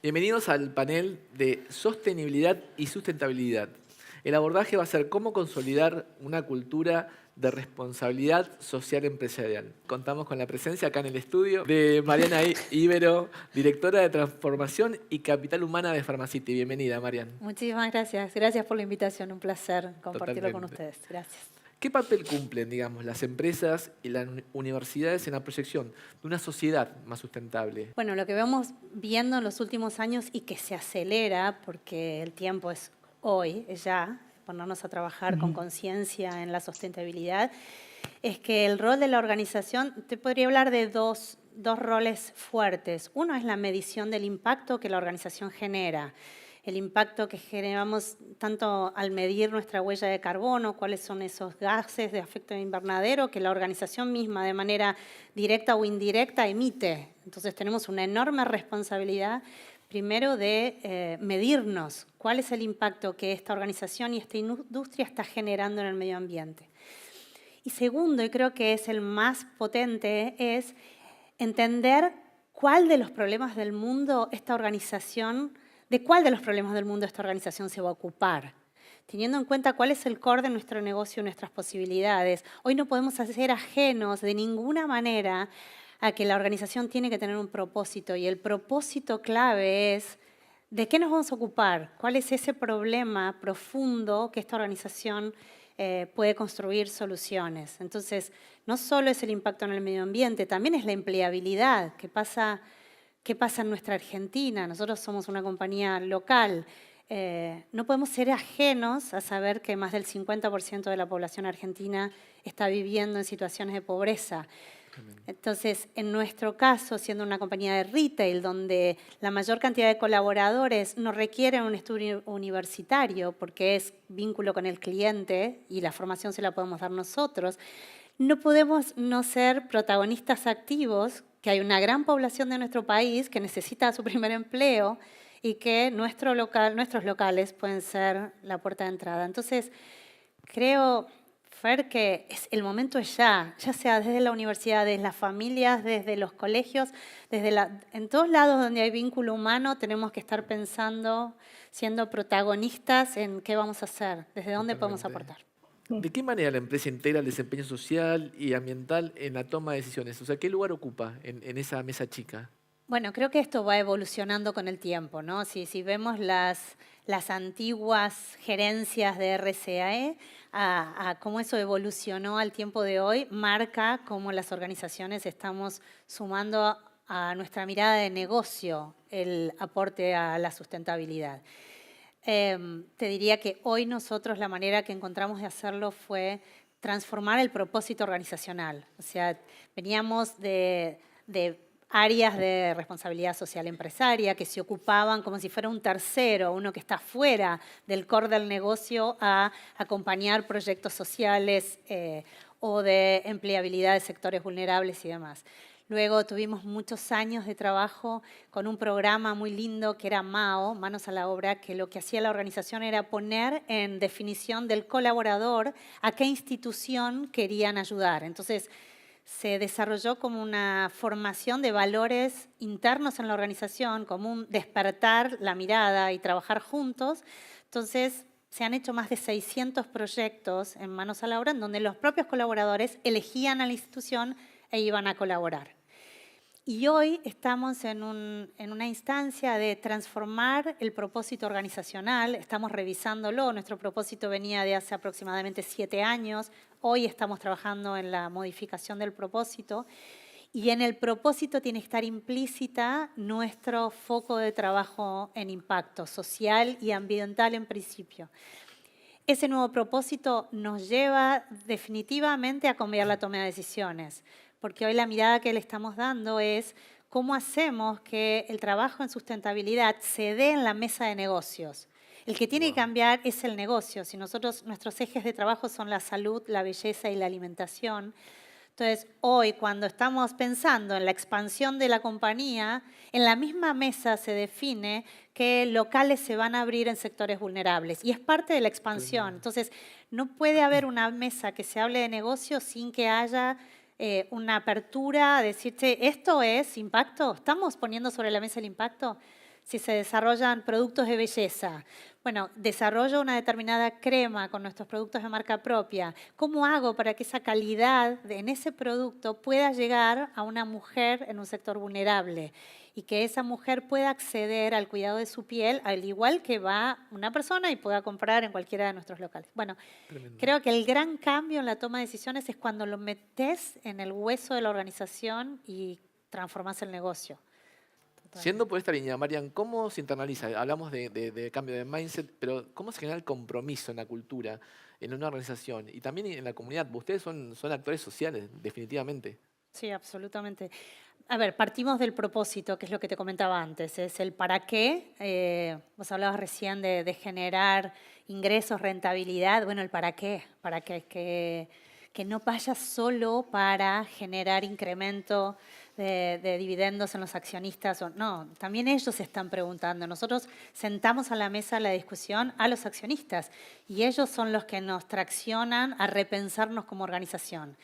Bienvenidos al panel de sostenibilidad y sustentabilidad. El abordaje va a ser cómo consolidar una cultura de responsabilidad social empresarial. Contamos con la presencia acá en el estudio de Mariana Ibero, directora de Transformación y Capital Humana de Pharmacity. Bienvenida, Mariana. Muchísimas gracias. Gracias por la invitación. Un placer compartirlo con Totalmente. ustedes. Gracias. ¿Qué papel cumplen, digamos, las empresas y las universidades en la proyección de una sociedad más sustentable? Bueno, lo que vemos viendo en los últimos años y que se acelera, porque el tiempo es hoy, es ya, ponernos a trabajar con conciencia en la sustentabilidad, es que el rol de la organización, te podría hablar de dos roles fuertes. Uno es la medición del impacto que la organización genera. El impacto que generamos tanto al medir nuestra huella de carbono, cuáles son esos gases de efecto invernadero que la organización misma de manera directa o indirecta emite. Entonces tenemos una enorme responsabilidad, primero de medirnos cuál es el impacto que esta organización y esta industria está generando en el medio ambiente. Y segundo, y creo que es el más potente, es entender cuál de los problemas del mundo esta organización se va a ocupar, teniendo en cuenta cuál es el core de nuestro negocio y nuestras posibilidades. Hoy no podemos ser ajenos de ninguna manera a que la organización tiene que tener un propósito, y el propósito clave es ¿de qué nos vamos a ocupar? ¿Cuál es ese problema profundo que esta organización puede construir soluciones? Entonces, no solo es el impacto en el medio ambiente, también es la empleabilidad. ¿Qué pasa en nuestra Argentina? Nosotros somos una compañía local. No podemos ser ajenos a saber que más del 50% de la población argentina está viviendo en situaciones de pobreza. Entonces, en nuestro caso, siendo una compañía de retail, donde la mayor cantidad de colaboradores no requieren un estudio universitario porque es vínculo con el cliente y la formación se la podemos dar nosotros, no podemos no ser protagonistas activos, que hay una gran población de nuestro país que necesita su primer empleo y que nuestros locales pueden ser la puerta de entrada. Entonces, creo, Fer, que el momento es ya sea desde la universidad, desde las familias, desde los colegios, en todos lados donde hay vínculo humano tenemos que estar pensando, siendo protagonistas en qué vamos a hacer, desde dónde podemos aportar. ¿De qué manera la empresa integra el desempeño social y ambiental en la toma de decisiones? O sea, ¿qué lugar ocupa en esa mesa chica? Bueno, creo que esto va evolucionando con el tiempo, ¿no? Si vemos las antiguas gerencias de RCAE, a cómo eso evolucionó al tiempo de hoy, marca cómo las organizaciones estamos sumando a nuestra mirada de negocio el aporte a la sustentabilidad. Te diría que hoy nosotros la manera que encontramos de hacerlo fue transformar el propósito organizacional. O sea, veníamos de áreas de responsabilidad social empresaria que se ocupaban como si fuera un tercero, uno que está fuera del core del negocio, a acompañar proyectos sociales o de empleabilidad de sectores vulnerables y demás. Luego tuvimos muchos años de trabajo con un programa muy lindo que era MAO, Manos a la Obra, que lo que hacía la organización era poner en definición del colaborador a qué institución querían ayudar. Entonces, se desarrolló como una formación de valores internos en la organización, como un despertar la mirada y trabajar juntos. Entonces, se han hecho más de 600 proyectos en Manos a la Obra, en donde los propios colaboradores elegían a la institución e iban a colaborar. Y hoy estamos en una instancia de transformar el propósito organizacional, estamos revisándolo, nuestro propósito venía de hace aproximadamente 7 años, hoy estamos trabajando en la modificación del propósito, y en el propósito tiene que estar implícita nuestro foco de trabajo en impacto social y ambiental en principio. Ese nuevo propósito nos lleva definitivamente a cambiar la toma de decisiones, porque hoy la mirada que le estamos dando es cómo hacemos que el trabajo en sustentabilidad se dé en la mesa de negocios. El que tiene que cambiar es el negocio. Si nuestros ejes de trabajo son la salud, la belleza y la alimentación, entonces, hoy, cuando estamos pensando en la expansión de la compañía, en la misma mesa se define qué locales se van a abrir en sectores vulnerables. Y es parte de la expansión. Entonces, no puede haber una mesa que se hable de negocio sin que haya una apertura a decirte, ¿esto es impacto? ¿Estamos poniendo sobre la mesa el impacto? Si se desarrollan productos de belleza, bueno, desarrollo una determinada crema con nuestros productos de marca propia. ¿Cómo hago para que esa calidad en ese producto pueda llegar a una mujer en un sector vulnerable? Y que esa mujer pueda acceder al cuidado de su piel, al igual que va una persona y pueda comprar en cualquiera de nuestros locales. Bueno, Tremendo. creo que el gran cambio en la toma de decisiones es cuando lo metes en el hueso de la organización y transformas el negocio. Siendo por esta línea, Marian, ¿cómo se internaliza? Hablamos de cambio de mindset, pero ¿cómo se genera el compromiso en la cultura, en una organización y también en la comunidad? Ustedes son actores sociales, definitivamente. Sí, absolutamente. A ver, partimos del propósito, que es lo que te comentaba antes, es el para qué. Vos hablabas recién de generar ingresos, rentabilidad. Bueno, el para qué, que no vaya solo para generar incremento de dividendos en los accionistas. No, también ellos se están preguntando. Nosotros sentamos a la mesa la discusión a los accionistas y ellos son los que nos traccionan a repensarnos como organización.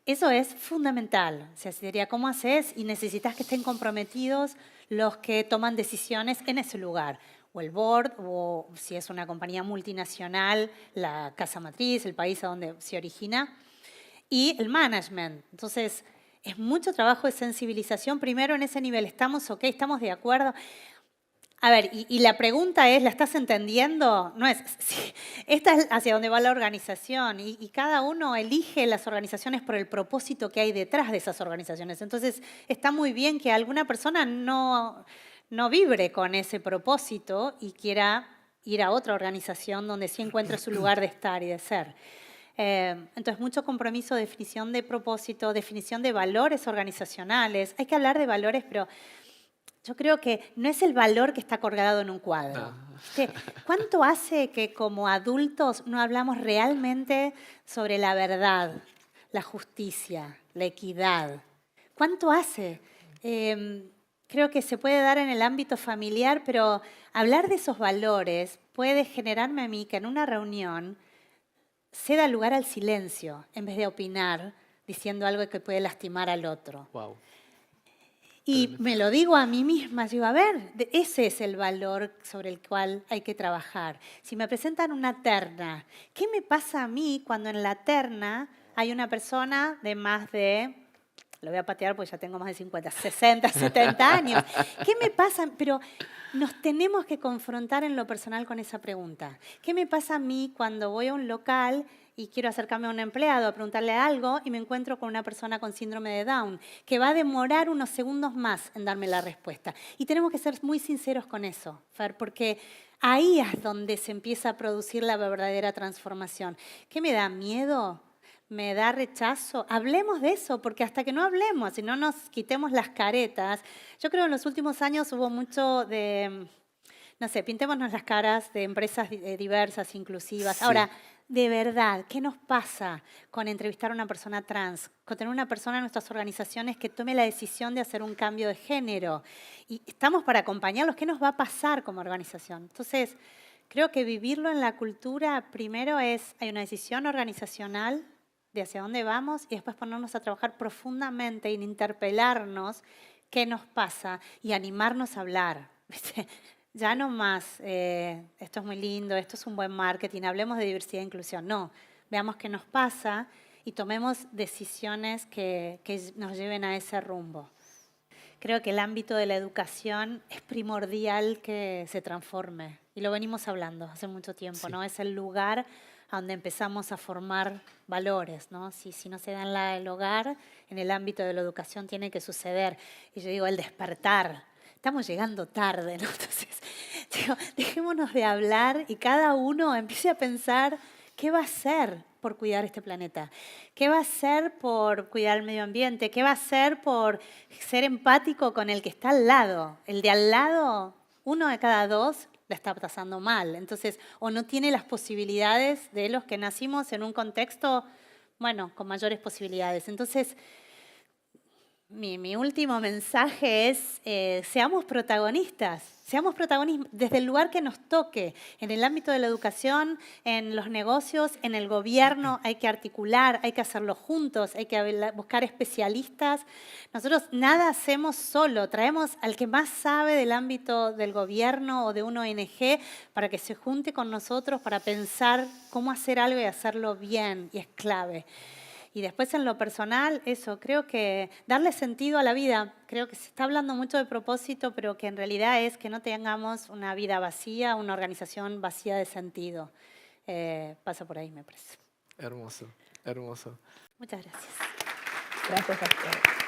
Eso es fundamental. O sea, se diría, ¿cómo haces? Y necesitas que estén comprometidos los que toman decisiones en ese lugar. O el board, o si es una compañía multinacional, la casa matriz, el país a donde se origina. Y el management. Entonces, es mucho trabajo de sensibilización. Primero en ese nivel, ¿estamos ok? ¿Estamos de acuerdo? A ver, y la pregunta es, ¿la estás entendiendo? No es, sí, esta es hacia dónde va la organización y cada uno elige las organizaciones por el propósito que hay detrás de esas organizaciones. Entonces, está muy bien que alguna persona no vibre con ese propósito y quiera ir a otra organización donde sí encuentre su lugar de estar y de ser. Entonces, mucho compromiso, definición de propósito, definición de valores organizacionales. Hay que hablar de valores, pero yo creo que no es el valor que está colgado en un cuadro. No. ¿Cuánto hace que como adultos no hablamos realmente sobre la verdad, la justicia, la equidad? ¿Cuánto hace? Creo que se puede dar en el ámbito familiar, pero hablar de esos valores puede generarme a mí que en una reunión se da lugar al silencio en vez de opinar diciendo algo que puede lastimar al otro. Wow. Y me lo digo a mí misma, digo, a ver, ese es el valor sobre el cual hay que trabajar. Si me presentan una terna, ¿qué me pasa a mí cuando en la terna hay una persona de más de, lo voy a patear porque ya tengo más de 50, 60, 70 años? ¿Qué me pasa? Pero nos tenemos que confrontar en lo personal con esa pregunta. ¿Qué me pasa a mí cuando voy a un local y quiero acercarme a un empleado a preguntarle algo y me encuentro con una persona con síndrome de Down, que va a demorar unos segundos más en darme la respuesta? Y tenemos que ser muy sinceros con eso, Fer, porque ahí es donde se empieza a producir la verdadera transformación. ¿Qué me da miedo? ¿Me da rechazo? Hablemos de eso, porque hasta que no hablemos y no nos quitemos las caretas, yo creo que en los últimos años hubo mucho de, no sé, pintémonos las caras de empresas diversas, inclusivas. Sí. Ahora, de verdad, ¿qué nos pasa con entrevistar a una persona trans? Con tener una persona en nuestras organizaciones que tome la decisión de hacer un cambio de género. Y estamos para acompañarlos. ¿Qué nos va a pasar como organización? Entonces, creo que vivirlo en la cultura, primero hay una decisión organizacional de hacia dónde vamos y después ponernos a trabajar profundamente en interpelarnos qué nos pasa y animarnos a hablar. ¿Viste? Ya no más, esto es muy lindo, esto es un buen marketing, hablemos de diversidad e inclusión. No, veamos qué nos pasa y tomemos decisiones que nos lleven a ese rumbo. Creo que el ámbito de la educación es primordial que se transforme. Y lo venimos hablando hace mucho tiempo, Sí. ¿no? Es el lugar a donde empezamos a formar valores, ¿no? Si no se da en el hogar, en el ámbito de la educación tiene que suceder. Y yo digo, el despertar. Estamos llegando tarde, ¿no? Entonces, digo, dejémonos de hablar y cada uno empiece a pensar qué va a hacer por cuidar este planeta, qué va a hacer por cuidar el medio ambiente, qué va a hacer por ser empático con el que está al lado. El de al lado, 1 de cada 2 la está pasando mal. Entonces, o no tiene las posibilidades de los que nacimos en un contexto, bueno, con mayores posibilidades. Entonces, Mi último mensaje es, seamos protagonistas desde el lugar que nos toque, en el ámbito de la educación, en los negocios, en el gobierno. Hay que articular, hay que hacerlo juntos, hay que buscar especialistas. Nosotros nada hacemos solo, traemos al que más sabe del ámbito del gobierno o de una ONG para que se junte con nosotros para pensar cómo hacer algo y hacerlo bien, y es clave. Y después en lo personal, eso, creo que darle sentido a la vida. Creo que se está hablando mucho de propósito, pero que en realidad es que no tengamos una vida vacía, una organización vacía de sentido. Pasa por ahí, me parece. Hermoso, hermoso. Muchas gracias. Gracias a ustedes.